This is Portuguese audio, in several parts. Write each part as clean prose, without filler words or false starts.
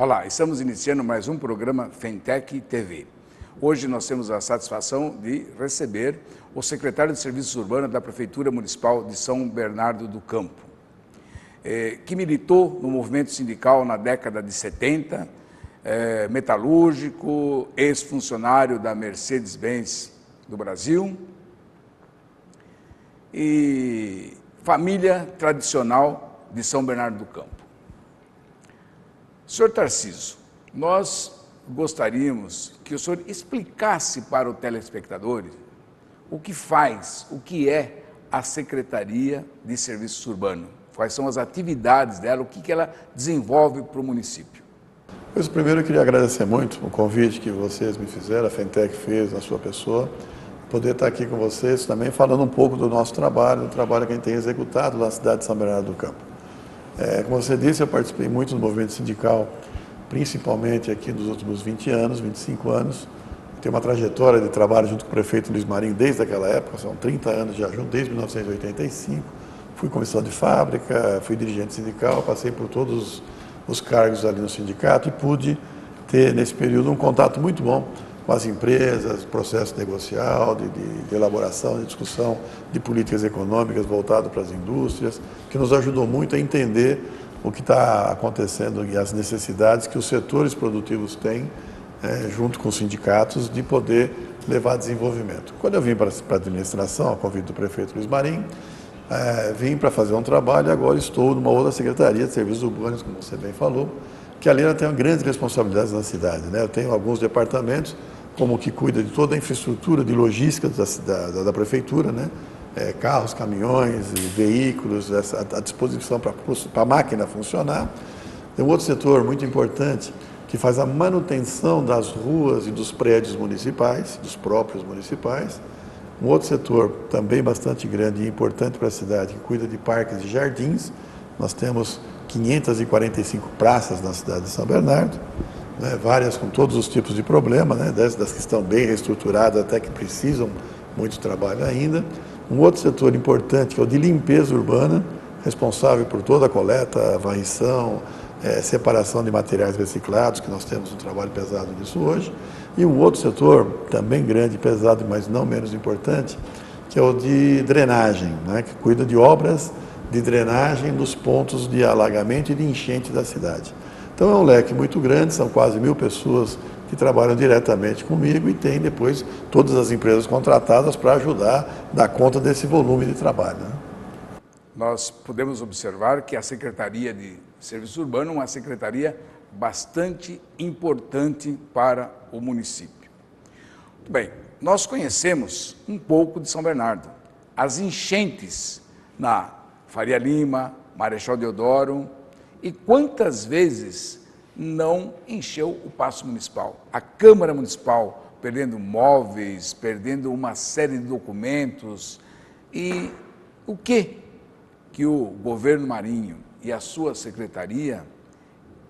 Olá, estamos iniciando mais um programa Fentec TV. Hoje nós temos a satisfação de receber o secretário de Serviços Urbanos da Prefeitura Municipal de São Bernardo do Campo, que militou no movimento sindical na década de 70, metalúrgico, ex-funcionário da Mercedes-Benz do Brasil e família tradicional de São Bernardo do Campo. Senhor Tarcísio, nós gostaríamos que o senhor explicasse para os telespectadores o que faz, o que é a Secretaria de Serviços Urbanos, quais são as atividades dela, o que ela desenvolve para o município. Pois, primeiro eu queria agradecer muito o convite que vocês me fizeram, a Fentec fez na sua pessoa, poder estar aqui com vocês também falando um pouco do nosso trabalho, do trabalho que a gente tem executado na cidade de São Bernardo do Campo. Como você disse, eu participei muito do movimento sindical, principalmente aqui nos últimos 20 anos, 25 anos. Tenho uma trajetória de trabalho junto com o prefeito Luiz Marinho desde aquela época, são 30 anos já junto, desde 1985. Fui comissão de fábrica, fui dirigente sindical, passei por todos os cargos ali no sindicato e pude ter, nesse período, um contato muito bom com as empresas, processo negocial, de elaboração, de discussão de políticas econômicas voltado para as indústrias, que nos ajudou muito a entender o que está acontecendo e as necessidades que os setores produtivos têm, junto com os sindicatos, de poder levar desenvolvimento. Quando eu vim para a administração, a convite do prefeito Luiz Marinho, vim para fazer um trabalho e agora estou numa outra secretaria de Serviços Urbanos, como você bem falou, que ali ela tem grandes responsabilidades na cidade, né? Eu tenho alguns departamentos, como o que cuida de toda a infraestrutura de logística da prefeitura, né? Carros, caminhões, veículos, à disposição para a máquina funcionar. Tem um outro setor muito importante que faz a manutenção das ruas e dos prédios municipais, dos próprios municipais. Um outro setor também bastante grande e importante para a cidade, que cuida de parques e jardins. Nós temos 545 praças na cidade de São Bernardo, né, várias com todos os tipos de problema, né, das que estão bem reestruturadas até que precisam muito trabalho ainda. Um outro setor importante que é o de limpeza urbana, responsável por toda a coleta, varrição, separação de materiais reciclados, que nós temos um trabalho pesado nisso hoje. E um outro setor também grande, pesado, mas não menos importante, que é o de drenagem, né, que cuida de obras de drenagem nos pontos de alagamento e de enchente da cidade. Então é um leque muito grande, são quase 1000 pessoas que trabalham diretamente comigo e tem depois todas as empresas contratadas para ajudar a dar conta desse volume de trabalho, né? Nós podemos observar que a Secretaria de Serviços Urbanos é uma secretaria bastante importante para o município. Muito bem, nós conhecemos um pouco de São Bernardo. As enchentes na Faria Lima, Marechal Deodoro, e quantas vezes não encheu o Paço Municipal? A Câmara Municipal perdendo móveis, perdendo uma série de documentos. E o que o governo Marinho e a sua secretaria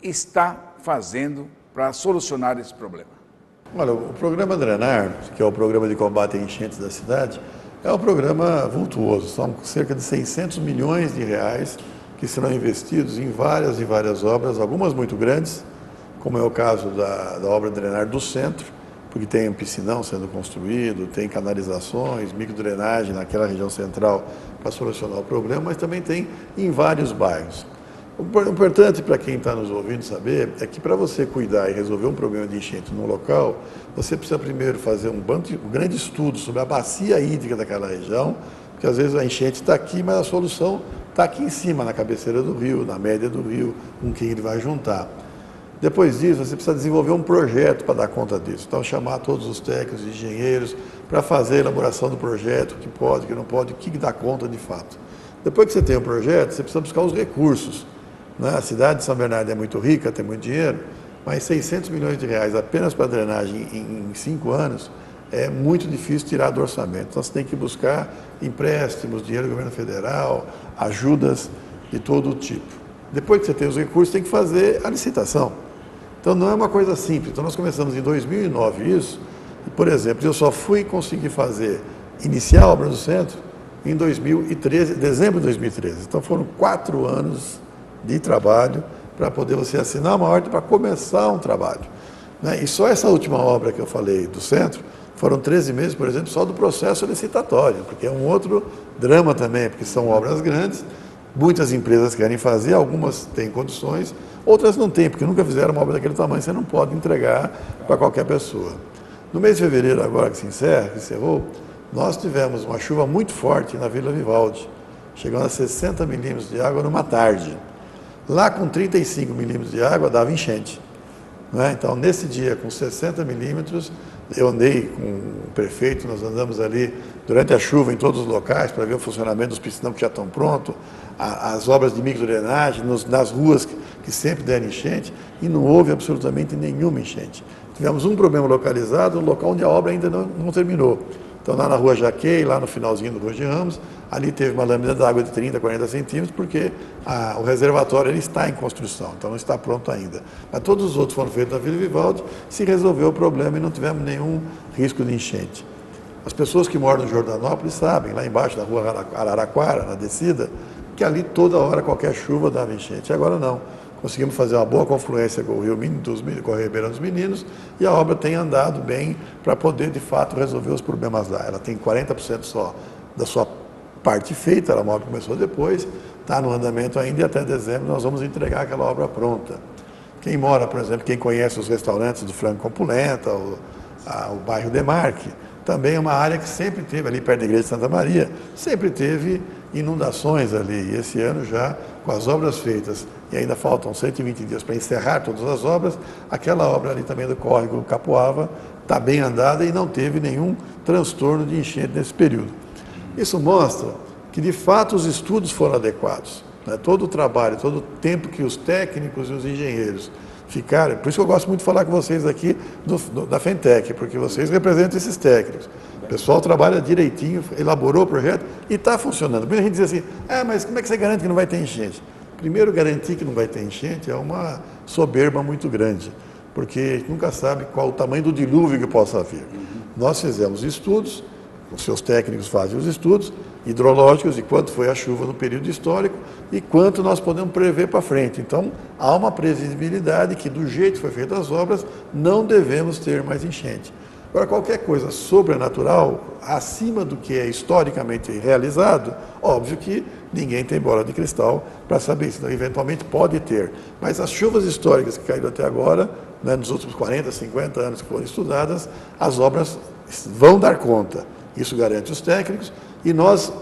está fazendo para solucionar esse problema? Olha, o programa Drenar, que é o programa de combate a enchentes da cidade, é um programa vultuoso, são cerca de 600 milhões de reais que serão investidos em várias e várias obras, algumas muito grandes, como é o caso da obra Drenar do Centro, porque tem um piscinão sendo construído, tem canalizações, microdrenagem naquela região central para solucionar o problema, mas também tem em vários bairros. O importante para quem está nos ouvindo saber é que para você cuidar e resolver um problema de enchente no local, você precisa primeiro fazer um grande estudo sobre a bacia hídrica daquela região, porque às vezes a enchente está aqui, mas a solução está aqui em cima, na cabeceira do rio, na média do rio, com quem ele vai juntar. Depois disso, você precisa desenvolver um projeto para dar conta disso. Então, chamar todos os técnicos e engenheiros para fazer a elaboração do projeto, o que pode, o que não pode, o que dá conta de fato. Depois que você tem o projeto, você precisa buscar os recursos, né? A cidade de São Bernardo é muito rica, tem muito dinheiro, mas 600 milhões de reais apenas para drenagem em 5 anos é muito difícil tirar do orçamento. Então, você tem que buscar empréstimos, dinheiro do governo federal, ajudas de todo tipo. Depois que você tem os recursos, tem que fazer a licitação. Então, não é uma coisa simples. Então, nós começamos em 2009 isso, e, por exemplo, eu só fui conseguir iniciar a obra do centro em 2013, dezembro de 2013. Então, foram 4 anos de trabalho para poder você assinar uma ordem para começar um trabalho. Né? E só essa última obra que eu falei do centro, foram 13 meses, por exemplo, só do processo licitatório, porque é um outro drama também, porque são obras grandes, muitas empresas querem fazer, algumas têm condições, outras não têm, porque nunca fizeram uma obra daquele tamanho, você não pode entregar para qualquer pessoa. No mês de fevereiro, agora que encerrou, nós tivemos uma chuva muito forte na Vila Vivaldi, chegando a 60 milímetros de água numa tarde. Lá com 35 milímetros de água dava enchente. Né? Então, nesse dia, com 60 milímetros, eu andei com o prefeito, nós andamos ali durante a chuva em todos os locais para ver o funcionamento dos piscinão que já estão prontos, as obras de microdrenagem nas ruas que sempre deram enchente, e não houve absolutamente nenhuma enchente. Tivemos um problema localizado no local onde a obra ainda não terminou. Então, lá na Rua Jaquei, lá no finalzinho do Rua de Ramos, ali teve uma lâmina d'água de 30, 40 centímetros, porque o reservatório ele está em construção, então não está pronto ainda. Mas todos os outros foram feitos na Vila Vivaldi, se resolveu o problema e não tivemos nenhum risco de enchente. As pessoas que moram no Jordanópolis sabem, lá embaixo da Rua Araraquara, na descida, que ali toda hora, qualquer chuva dava enchente. E agora não. Conseguimos fazer uma boa confluência com o Rio com o Ribeirão dos Meninos, e a obra tem andado bem para poder, de fato, resolver os problemas lá. Ela tem 40% só da sua parte feita, a obra começou depois, está no andamento ainda, e até dezembro nós vamos entregar aquela obra pronta. Quem mora, por exemplo, quem conhece os restaurantes do Frango com Polenta, o bairro Demarque, também é uma área que sempre teve, ali perto da Igreja de Santa Maria, sempre teve inundações ali. E esse ano já, com as obras feitas, e ainda faltam 120 dias para encerrar todas as obras, aquela obra ali também do córrego Capoava está bem andada e não teve nenhum transtorno de enchente nesse período. Isso mostra que, de fato, os estudos foram adequados. Né? Todo o trabalho, todo o tempo que os técnicos e os engenheiros ficaram, por isso que eu gosto muito de falar com vocês aqui da Fentec, porque vocês representam esses técnicos. O pessoal trabalha direitinho, elaborou o projeto e está funcionando. Muita gente diz assim, mas como é que você garante que não vai ter enchente? Primeiro, garantir que não vai ter enchente é uma soberba muito grande, porque a gente nunca sabe qual o tamanho do dilúvio que possa vir. Nós fizemos estudos, os seus técnicos fazem os estudos hidrológicos de quanto foi a chuva no período histórico e quanto nós podemos prever para frente. Então, há uma previsibilidade que, do jeito que foi feita as obras, não devemos ter mais enchente. Agora, qualquer coisa sobrenatural, acima do que é historicamente realizado, óbvio que ninguém tem bola de cristal para saber isso, eventualmente pode ter. Mas as chuvas históricas que caíram até agora, né, nos últimos 40, 50 anos que foram estudadas, as obras vão dar conta. Isso garante os técnicos e nós,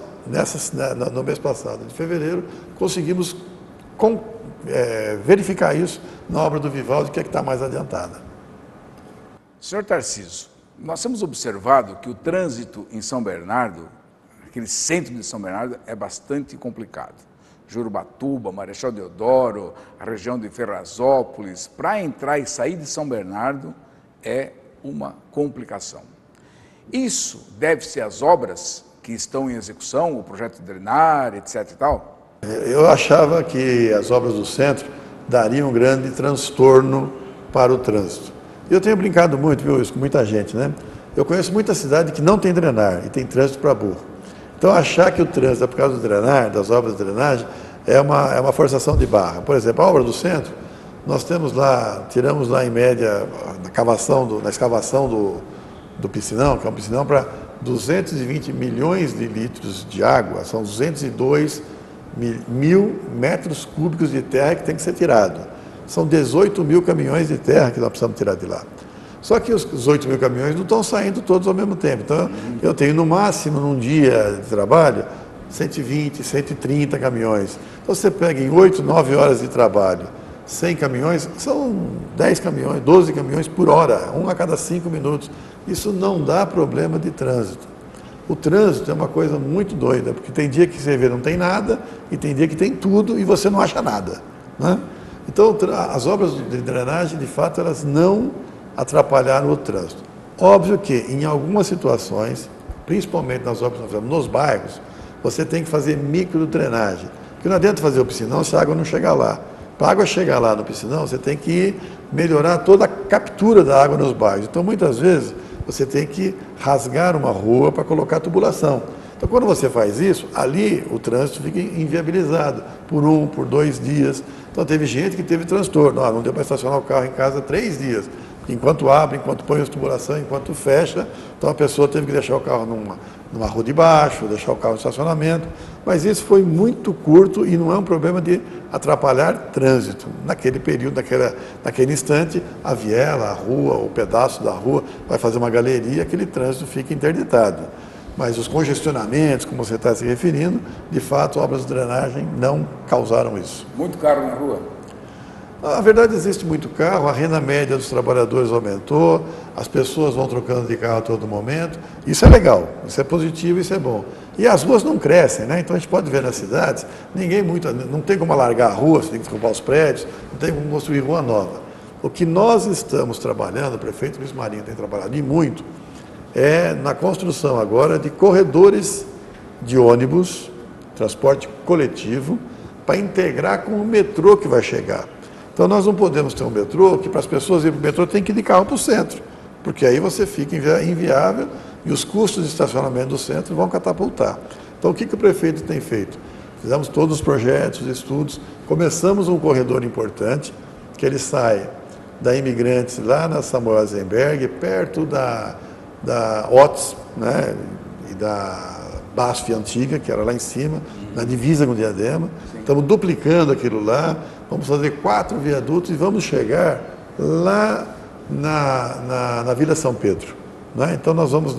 no mês passado, de fevereiro, conseguimos verificar isso na obra do Vivaldi, que é que está mais adiantada. Senhor Tarcísio, nós temos observado que o trânsito em São Bernardo, aquele centro de São Bernardo, é bastante complicado. Jurubatuba, Marechal Deodoro, a região de Ferrazópolis, para entrar e sair de São Bernardo é uma complicação. Isso deve-se às obras que estão em execução, o projeto de drenar, etc. e tal? Eu achava que as obras do centro dariam um grande transtorno para o trânsito. Eu tenho brincado muito, viu, isso com muita gente, né? Eu conheço muita cidade que não tem drenar e tem trânsito para burro. Então, achar que o trânsito é por causa do drenar, das obras de drenagem, é uma forçação de barra. Por exemplo, a obra do centro, nós tiramos lá em média, na escavação do piscinão, que é um piscinão para 220 milhões de litros de água, são 202 mil metros cúbicos de terra que tem que ser tirado. São 18 mil caminhões de terra que nós precisamos tirar de lá. Só que os 18 mil caminhões não estão saindo todos ao mesmo tempo. Então, eu tenho no máximo, num dia de trabalho, 120, 130 caminhões. Então, você pega em 8, 9 horas de trabalho, 100 caminhões, são 10 caminhões, 12 caminhões por hora, um a cada 5 minutos. Isso não dá problema de trânsito. O trânsito é uma coisa muito doida, porque tem dia que você vê não tem nada, e tem dia que tem tudo e você não acha nada, né? Então, as obras de drenagem, de fato, elas não atrapalharam o trânsito. Óbvio que, em algumas situações, principalmente nas obras que nós fazemos nos bairros, você tem que fazer microdrenagem. Porque não adianta fazer o piscinão se a água não chegar lá. Para a água chegar lá no piscinão, você tem que melhorar toda a captura da água nos bairros. Então, muitas vezes, você tem que rasgar uma rua para colocar tubulação. Então, quando você faz isso, ali o trânsito fica inviabilizado por 1, por 2 dias. Então, teve gente que teve transtorno. Não deu para estacionar o carro em casa 3 dias. Enquanto abre, enquanto põe a tubulação, enquanto fecha. Então, a pessoa teve que deixar o carro numa rua de baixo, deixar o carro no estacionamento. Mas isso foi muito curto e não é um problema de atrapalhar trânsito. Naquele período, naquele instante, a viela, a rua, o pedaço da rua vai fazer uma galeria, aquele trânsito fica interditado. Mas os congestionamentos, como você está se referindo, de fato, obras de drenagem não causaram isso. Muito caro na rua? Na verdade, existe muito carro, a renda média dos trabalhadores aumentou, as pessoas vão trocando de carro a todo momento. Isso é legal, isso é positivo, isso é bom. E as ruas não crescem, né? Então a gente pode ver nas cidades, não tem como alargar a rua, você tem que derrubar os prédios, não tem como construir rua nova. O que nós estamos trabalhando, o prefeito Luiz Marinho tem trabalhado e muito, é na construção agora de corredores de ônibus, transporte coletivo, para integrar com o metrô que vai chegar. Então nós não podemos ter um metrô que para as pessoas irem para o metrô tem que ir de carro para o centro, porque aí você fica inviável e os custos de estacionamento do centro vão catapultar. Então o que o prefeito tem feito? Fizemos todos os projetos, estudos, começamos um corredor importante, que ele sai da Imigrantes lá na Samuel Eisenberg, perto da OTS, né, e da BASF antiga, que era lá em cima, na divisa com o Diadema. Estamos duplicando aquilo lá, vamos fazer 4 viadutos e vamos chegar lá na Vila São Pedro. Né? Então nós vamos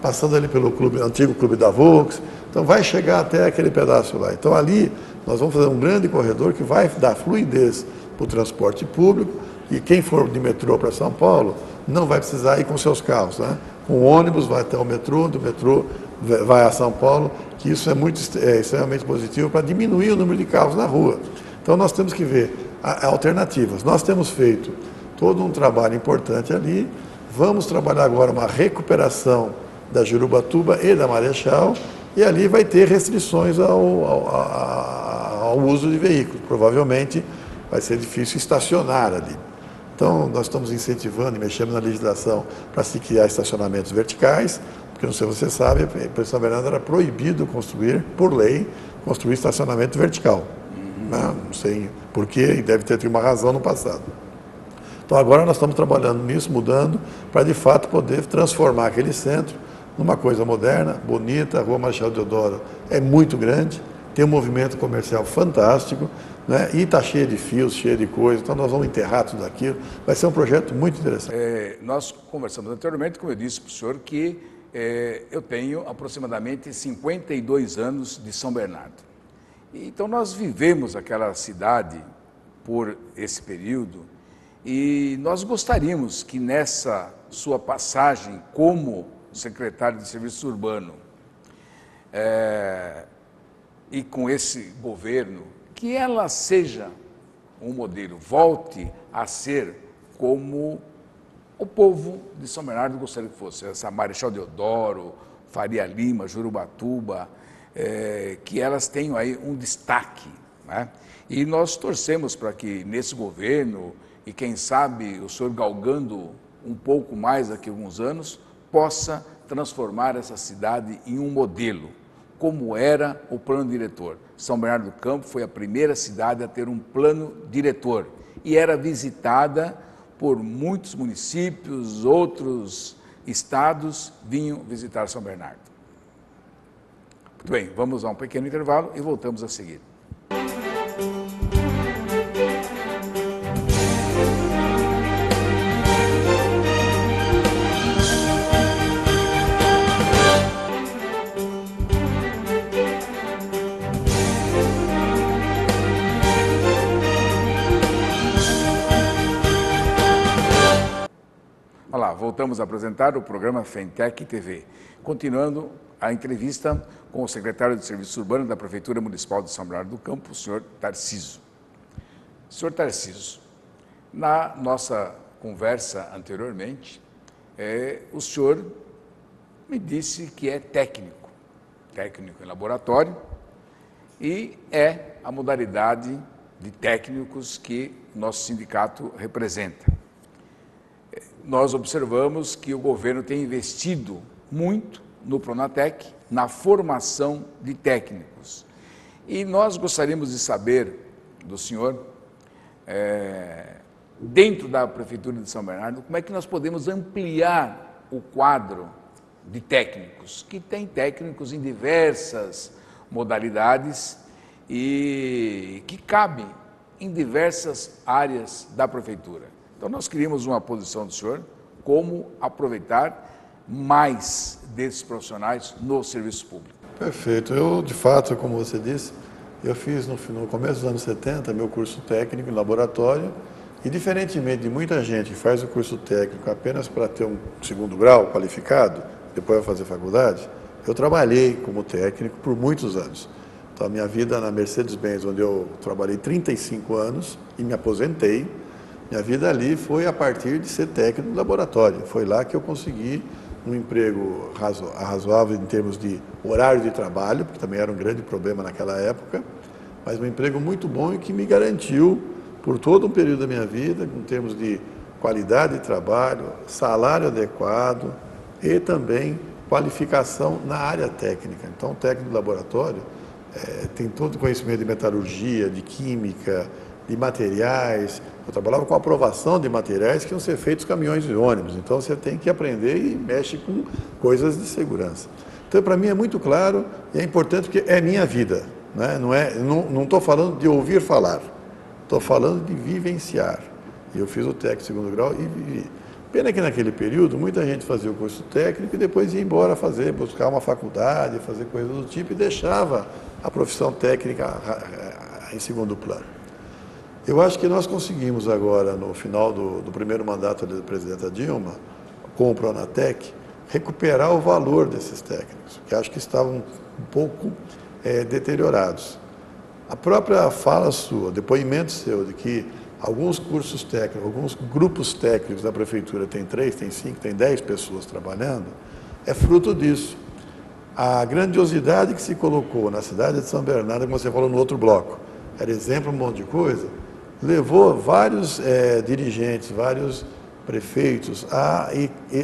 passando ali pelo antigo clube da Volks, então vai chegar até aquele pedaço lá. Então ali nós vamos fazer um grande corredor que vai dar fluidez para o transporte público e quem for de metrô para São Paulo não vai precisar ir com seus carros. Né? Com o ônibus vai até o metrô, do metrô vai a São Paulo, que isso é extremamente positivo para diminuir o número de carros na rua. Então nós temos que ver alternativas. Nós temos feito todo um trabalho importante ali, vamos trabalhar agora uma recuperação da Jurubatuba e da Marechal, e ali vai ter restrições ao uso de veículos. Provavelmente vai ser difícil estacionar ali. Então, nós estamos incentivando e mexendo na legislação para se criar estacionamentos verticais, porque, não sei se você sabe, em São Bernardo era proibido construir, por lei, construir estacionamento vertical. Não sei porquê, e deve ter tido uma razão no passado. Então, agora nós estamos trabalhando nisso, mudando, para, de fato, poder transformar aquele centro numa coisa moderna, bonita. A Rua Marechal Deodoro é muito grande, tem um movimento comercial fantástico, né? E está cheio de fios, cheio de coisas, então nós vamos enterrar tudo aquilo. Vai ser um projeto muito interessante. Nós conversamos anteriormente, como eu disse para o senhor, que eu tenho aproximadamente 52 anos de São Bernardo. Então nós vivemos aquela cidade por esse período e nós gostaríamos que nessa sua passagem como secretário de Serviço Urbano e com esse governo, que ela seja um modelo, volte a ser como o povo de São Bernardo gostaria que fosse, essa Marechal Deodoro, Faria Lima, Jurubatuba, que elas tenham aí um destaque, né? E nós torcemos para que nesse governo, e quem sabe o senhor galgando um pouco mais daqui a alguns anos, possa transformar essa cidade em um modelo, como era o plano diretor. São Bernardo do Campo foi a primeira cidade a ter um plano diretor e era visitada por muitos municípios, outros estados vinham visitar São Bernardo. Muito bem, vamos a um pequeno intervalo e voltamos a seguir. Olá, voltamos a apresentar o programa Fentec TV. Continuando a entrevista com o secretário de Serviço Urbano da Prefeitura Municipal de São Bernardo do Campo, o senhor Tarcísio. Senhor Tarcísio, na nossa conversa anteriormente, o senhor me disse que é técnico em laboratório, e é a modalidade de técnicos que nosso sindicato representa. Nós observamos que o governo tem investido muito no Pronatec, na formação de técnicos. E nós gostaríamos de saber do senhor, dentro da Prefeitura de São Bernardo, como é que nós podemos ampliar o quadro de técnicos, que tem técnicos em diversas modalidades e que cabem em diversas áreas da Prefeitura. Então, nós queríamos uma posição do senhor, como aproveitar mais desses profissionais no serviço público. Perfeito. Eu, de fato, como você disse, eu fiz no começo dos anos 70 meu curso técnico em laboratório e, diferentemente de muita gente que faz o curso técnico apenas para ter um segundo grau qualificado, depois vai fazer faculdade, eu trabalhei como técnico por muitos anos. Então, a minha vida na Mercedes-Benz, onde eu trabalhei 35 anos e me aposentei, minha vida ali foi a partir de ser técnico de laboratório. Foi lá que eu consegui um emprego razoável em termos de horário de trabalho, porque também era um grande problema naquela época, mas um emprego muito bom e que me garantiu, por todo um período da minha vida, em termos de qualidade de trabalho, salário adequado e também qualificação na área técnica. Então, o técnico de laboratório tem todo o conhecimento de metalurgia, de química, de materiais. Eu trabalhava com aprovação de materiais que iam ser feitos caminhões e ônibus. Então, você tem que aprender e mexe com coisas de segurança. Então, para mim é muito claro e é importante porque é minha vida. Né? Não estou falando de ouvir falar, estou falando de vivenciar. E eu fiz o técnico de segundo grau e vivi. Pena que naquele período muita gente fazia o curso técnico e depois ia embora buscar uma faculdade, fazer coisas do tipo e deixava a profissão técnica em segundo plano. Eu acho que nós conseguimos agora, no final do primeiro mandato da presidenta Dilma, com o Pronatec, recuperar o valor desses técnicos, que acho que estavam um pouco deteriorados. A própria fala sua, depoimento seu, de que alguns cursos técnicos, alguns grupos técnicos da Prefeitura tem 3, tem 5, tem 10 pessoas trabalhando, é fruto disso. A grandiosidade que se colocou na cidade de São Bernardo, como você falou no outro bloco, era exemplo um monte de coisa, levou vários dirigentes, vários prefeitos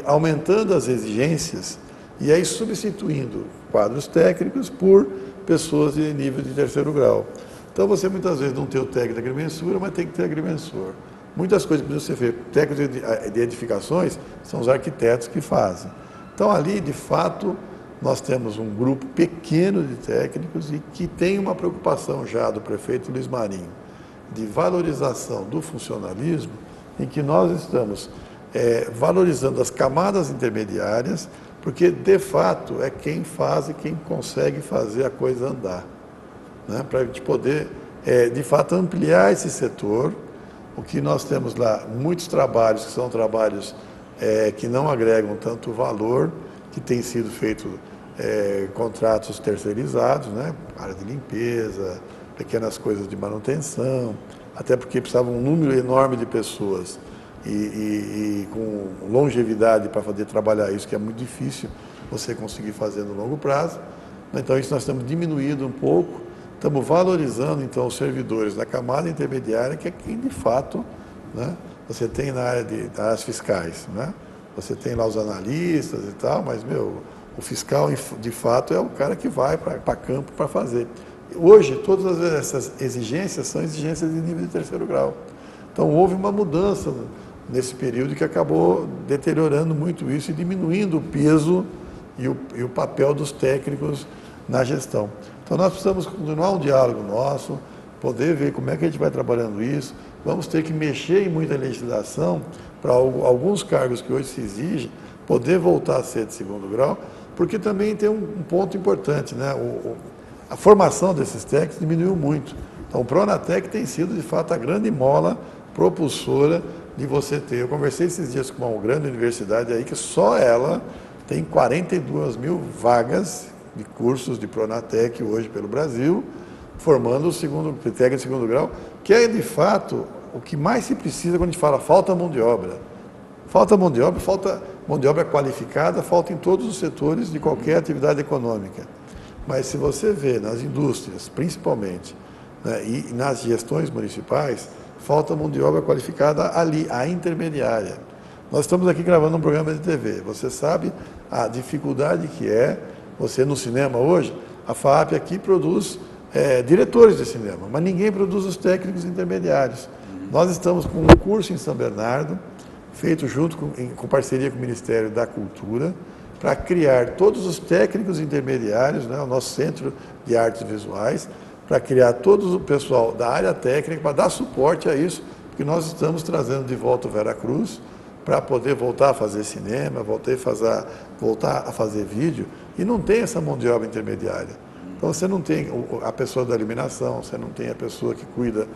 aumentando as exigências e aí substituindo quadros técnicos por pessoas de nível de terceiro grau. Então, você muitas vezes não tem o técnico de agrimensura, mas tem que ter agrimensor. Muitas coisas que precisam ser feitas. Técnicos de edificações são os arquitetos que fazem. Então, ali, de fato, nós temos um grupo pequeno de técnicos e que tem uma preocupação já do prefeito Luiz Marinho de valorização do funcionalismo, em que nós estamos valorizando as camadas intermediárias, porque, de fato, é quem faz e quem consegue fazer a coisa andar. Né, para a gente poder, de fato, ampliar esse setor. O que nós temos lá, muitos trabalhos que são trabalhos que não agregam tanto valor, que tem sido feito contratos terceirizados, né, área de limpeza, pequenas coisas de manutenção, até porque precisava um número enorme de pessoas e com longevidade para poder trabalhar isso, que é muito difícil você conseguir fazer no longo prazo. Então, isso nós estamos diminuindo um pouco. Estamos valorizando, então, os servidores da camada intermediária, que é quem, de fato, né, você tem na área das áreas fiscais. Né? Você tem lá os analistas e tal, mas, o fiscal, de fato, é o cara que vai para campo para fazer. Hoje, todas essas exigências são exigências de nível de terceiro grau. Então, houve uma mudança nesse período que acabou deteriorando muito isso e diminuindo o peso e o papel dos técnicos na gestão. Então, nós precisamos continuar um diálogo nosso, poder ver como é que a gente vai trabalhando isso. Vamos ter que mexer em muita legislação para alguns cargos que hoje se exigem, poder voltar a ser de segundo grau, porque também tem um ponto importante, né? A formação desses técnicos diminuiu muito. Então, o Pronatec tem sido, de fato, a grande mola propulsora de você ter. Eu conversei esses dias com uma grande universidade aí, que só ela tem 42 mil vagas de cursos de Pronatec hoje pelo Brasil, formando o técnico de segundo grau, que é, de fato, o que mais se precisa quando a gente fala falta mão de obra. Falta mão de obra qualificada, falta em todos os setores de qualquer atividade econômica. Mas se você vê nas indústrias, principalmente, né, e nas gestões municipais, falta mão de obra qualificada ali, a intermediária. Nós estamos aqui gravando um programa de TV. Você sabe a dificuldade que é você no cinema hoje. A FAAP aqui produz diretores de cinema, mas ninguém produz os técnicos intermediários. Nós estamos com um curso em São Bernardo, feito junto com parceria com o Ministério da Cultura, para criar todos os técnicos intermediários, né, o nosso Centro de Artes Visuais, para criar todo o pessoal da área técnica, para dar suporte a isso, porque nós estamos trazendo de volta o Veracruz, para poder voltar a fazer cinema, voltar a fazer vídeo, e não tem essa mão de obra intermediária. Então você não tem a pessoa da iluminação, você não tem a pessoa que cuida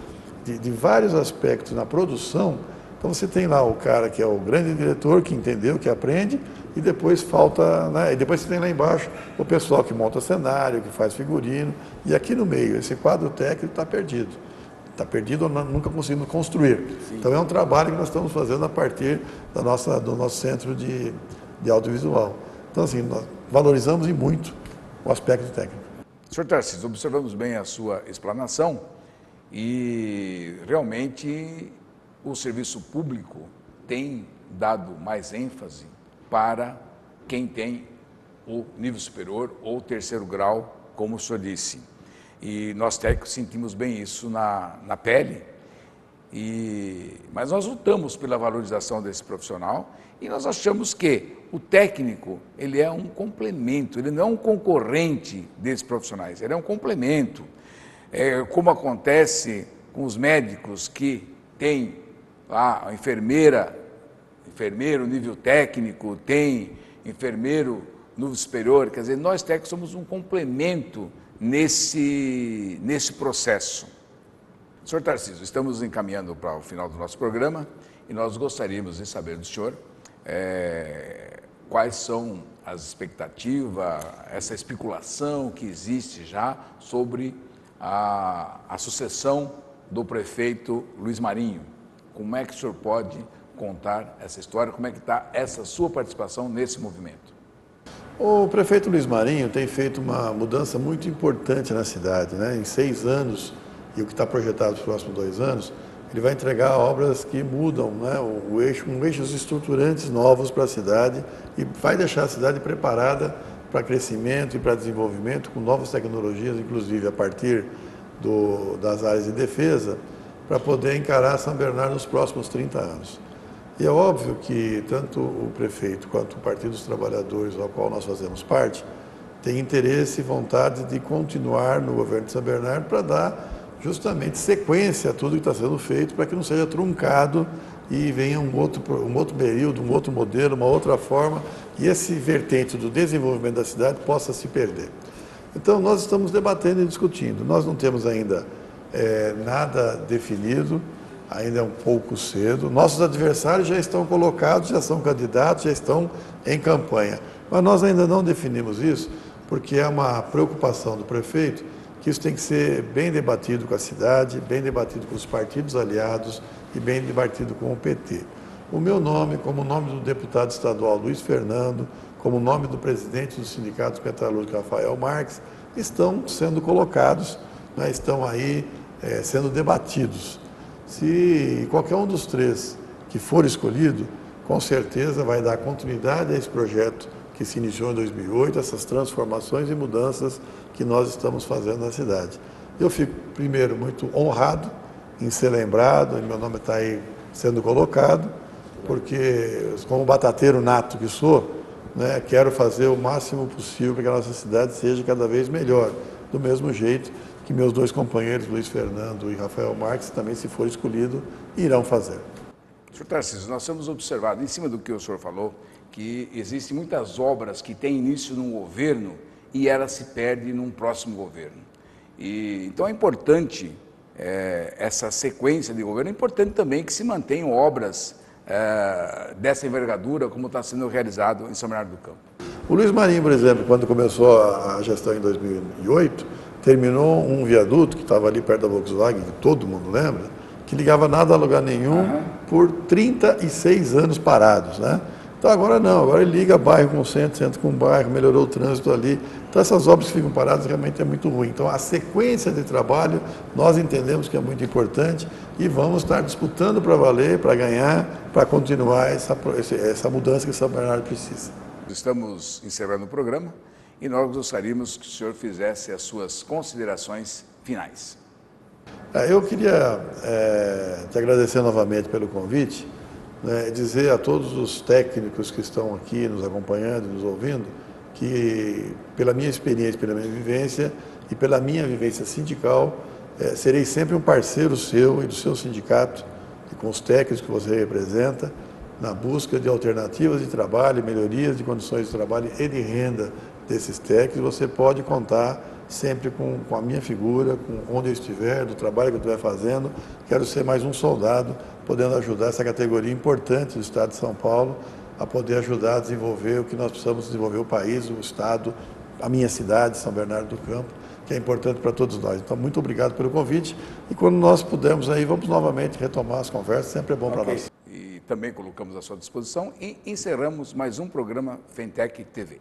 de vários aspectos na produção. Então você tem lá o cara que é o grande diretor, que entendeu, que aprende, e depois falta, né? E depois você tem lá embaixo o pessoal que monta cenário, que faz figurino, e aqui no meio, esse quadro técnico está perdido. Está perdido ou nunca conseguimos construir. Sim. Então é um trabalho que nós estamos fazendo a partir do nosso centro de audiovisual. Então assim, nós valorizamos e muito o aspecto técnico. Senhor Tarcísio, observamos bem a sua explanação e realmente o serviço público tem dado mais ênfase para quem tem o nível superior ou terceiro grau, como o senhor disse. E nós técnicos sentimos bem isso na pele, mas nós lutamos pela valorização desse profissional e nós achamos que o técnico, ele é um complemento, ele não é um concorrente desses profissionais, ele é um complemento. Como acontece com os médicos que têm a enfermeiro nível técnico, tem enfermeiro nível superior, quer dizer, nós técnicos somos um complemento nesse processo. Senhor Tarcísio, estamos encaminhando para o final do nosso programa e nós gostaríamos de saber do senhor quais são as expectativas, essa especulação que existe já sobre a sucessão do prefeito Luiz Marinho. Como é que o senhor pode contar essa história? Como é que está essa sua participação nesse movimento? O prefeito Luiz Marinho tem feito uma mudança muito importante na cidade, né? Em 6 anos, e o que está projetado para os próximos 2 anos, ele vai entregar obras que mudam, né, eixos estruturantes novos para a cidade e vai deixar a cidade preparada para crescimento e para desenvolvimento com novas tecnologias, inclusive a partir das áreas de defesa, para poder encarar São Bernardo nos próximos 30 anos. E é óbvio que tanto o prefeito quanto o Partido dos Trabalhadores, ao qual nós fazemos parte, tem interesse e vontade de continuar no governo de São Bernardo para dar justamente sequência a tudo que está sendo feito, para que não seja truncado e venha um outro período, um outro modelo, uma outra forma, e esse vertente do desenvolvimento da cidade possa se perder. Então, nós estamos debatendo e discutindo. Nós não temos ainda nada definido, ainda é um pouco cedo. Nossos adversários já estão colocados, já são candidatos, já estão em campanha. Mas nós ainda não definimos isso, porque é uma preocupação do prefeito que isso tem que ser bem debatido com a cidade, bem debatido com os partidos aliados e bem debatido com o PT. O meu nome, como o nome do deputado estadual Luiz Fernando, como o nome do presidente do Sindicato Metalúrgico Rafael Marques, estão sendo colocados, né, estão aí sendo debatidos. Se qualquer um dos 3 que for escolhido, com certeza vai dar continuidade a esse projeto que se iniciou em 2008, essas transformações e mudanças que nós estamos fazendo na cidade. Eu fico, primeiro, muito honrado em ser lembrado, meu nome está aí sendo colocado, porque, como batateiro nato que sou, né, quero fazer o máximo possível para que a nossa cidade seja cada vez melhor, do mesmo jeito que meus 2 companheiros, Luiz Fernando e Rafael Marques, também, se for escolhido, irão fazer. Senhor Tarcísio, nós temos observado, em cima do que o senhor falou, que existem muitas obras que têm início num governo e ela se perde num próximo governo. Então é importante essa sequência de governo, é importante também que se mantenham obras dessa envergadura, como está sendo realizado em São Bernardo do Campo. O Luiz Marinho, por exemplo, quando começou a gestão em 2008, terminou um viaduto que estava ali perto da Volkswagen, que todo mundo lembra, que ligava nada a lugar nenhum por 36 anos parados, né? Então agora não, agora ele liga bairro com centro, centro com bairro, melhorou o trânsito ali. Então essas obras que ficam paradas realmente é muito ruim. Então a sequência de trabalho nós entendemos que é muito importante e vamos estar disputando para valer, para ganhar, para continuar essa mudança que São Bernardo precisa. Estamos encerrando o programa e nós gostaríamos que o senhor fizesse as suas considerações finais. Eu queria te agradecer novamente pelo convite, né, dizer a todos os técnicos que estão aqui nos acompanhando, nos ouvindo, que pela minha experiência, pela minha vivência e pela minha vivência sindical, serei sempre um parceiro seu e do seu sindicato, e com os técnicos que você representa, na busca de alternativas de trabalho, melhorias de condições de trabalho e de renda desses técnicos. Você pode contar sempre com a minha figura, com onde eu estiver, do trabalho que eu estiver fazendo. Quero ser mais um soldado, podendo ajudar essa categoria importante do Estado de São Paulo, a poder ajudar a desenvolver o que nós precisamos desenvolver, o país, o Estado, a minha cidade, São Bernardo do Campo, que é importante para todos nós. Então, muito obrigado pelo convite e quando nós pudermos aí, vamos novamente retomar as conversas, sempre é bom para nós. E também colocamos à sua disposição e encerramos mais um programa Fentec TV.